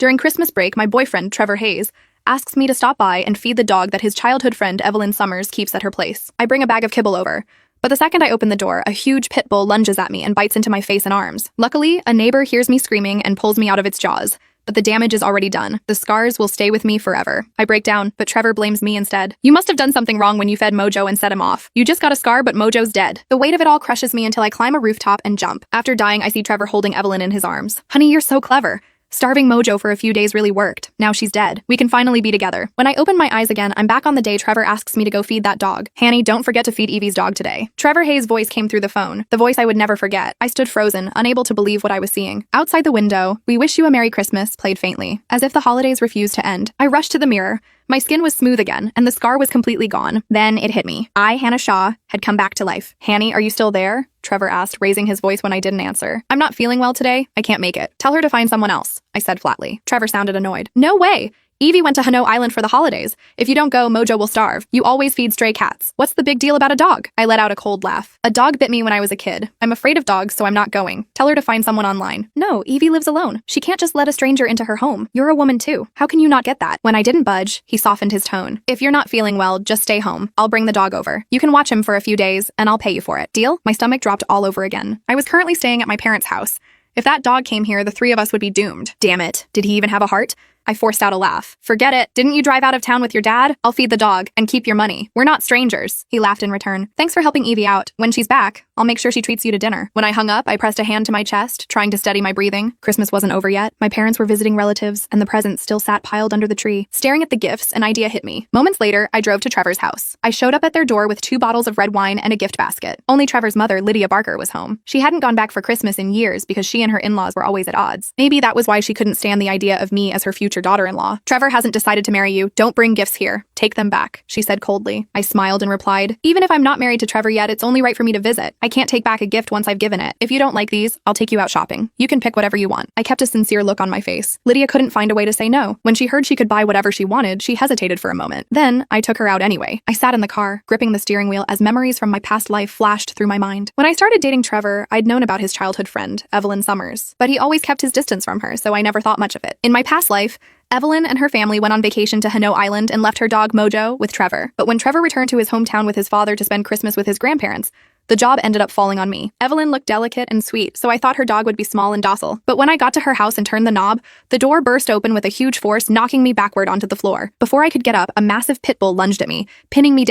During Christmas break, my boyfriend, Trevor Hayes, asks me to stop by and feed the dog that his childhood friend Evelyn Summers keeps at her place. I bring a bag of kibble over, but the second I open the door, a huge pit bull lunges at me and bites into my face and arms. Luckily, a neighbor hears me screaming and pulls me out of its jaws, but the damage is already done. The scars will stay with me forever. I break down, but Trevor blames me instead. "You must have done something wrong when you fed Mojo and set him off. You just got a scar, but Mojo's dead." The weight of it all crushes me until I climb a rooftop and jump. After dying, I see Trevor holding Evelyn in his arms. "Honey, you're so clever. Starving Mojo for a few days really worked. Now she's dead. We can finally be together." When I open my eyes again, I'm back on the day Trevor asks me to go feed that dog. "Hanny, don't forget to feed Evie's dog today." Trevor Hayes' voice came through the phone, the voice I would never forget. I stood frozen, unable to believe what I was seeing. Outside the window, "We Wish You a Merry Christmas" played faintly, as if the holidays refused to end. I rushed to the mirror. My skin was smooth again, and the scar was completely gone. Then it hit me. I, Hannah Shaw, had come back to life. "Hanny, are you still there?" Trevor asked, raising his voice when I didn't answer. "I'm not feeling well today. I can't make it. Tell her to find someone else," I said flatly. Trevor sounded annoyed. "No way! Evie went to Hano Island for the holidays. If you don't go, Mojo will starve. You always feed stray cats. What's the big deal about a dog?" I let out a cold laugh. "A dog bit me when I was a kid. I'm afraid of dogs, so I'm not going. Tell her to find someone online." "No, Evie lives alone. She can't just let a stranger into her home. You're a woman too. How can you not get that?" When I didn't budge, he softened his tone. "If you're not feeling well, just stay home. I'll bring the dog over. You can watch him for a few days, and I'll pay you for it. Deal?" My stomach dropped all over again. I was currently staying at my parents' house. If that dog came here, the three of us would be doomed. Damn it. Did he even have a heart? I forced out a laugh. "Forget it. Didn't you drive out of town with your dad? I'll feed the dog and keep your money. We're not strangers." He laughed in return. "Thanks for helping Evie out. When she's back, I'll make sure she treats you to dinner." When I hung up, I pressed a hand to my chest, trying to steady my breathing. Christmas wasn't over yet. My parents were visiting relatives, and the presents still sat piled under the tree. Staring at the gifts, an idea hit me. Moments later, I drove to Trevor's house. I showed up at their door with 2 bottles of red wine and a gift basket. Only Trevor's mother, Lydia Barker, was home. She hadn't gone back for Christmas in years because she and her in-laws were always at odds. Maybe that was why she couldn't stand the idea of me as her future daughter-in-law. "Trevor hasn't decided to marry you. Don't bring gifts here. Take them back," she said coldly. I smiled and replied, "Even if I'm not married to Trevor yet, it's only right for me to visit. I can't take back a gift once I've given it. If you don't like these, I'll take you out shopping. You can pick whatever you want." I kept a sincere look on my face. Lydia couldn't find a way to say no. When she heard she could buy whatever she wanted, she hesitated for a moment. Then, I took her out anyway. I sat in the car, gripping the steering wheel as memories from my past life flashed through my mind. When I started dating Trevor, I'd known about his childhood friend, Evelyn Summers, but he always kept his distance from her, so I never thought much of it. In my past life, Evelyn and her family went on vacation to Hano Island and left her dog Mojo with Trevor. But when Trevor returned to his hometown with his father to spend Christmas with his grandparents, the job ended up falling on me. Evelyn looked delicate and sweet, so I thought her dog would be small and docile. But when I got to her house and turned the knob, the door burst open with a huge force, knocking me backward onto the floor. Before I could get up, a massive pit bull lunged at me, pinning me down.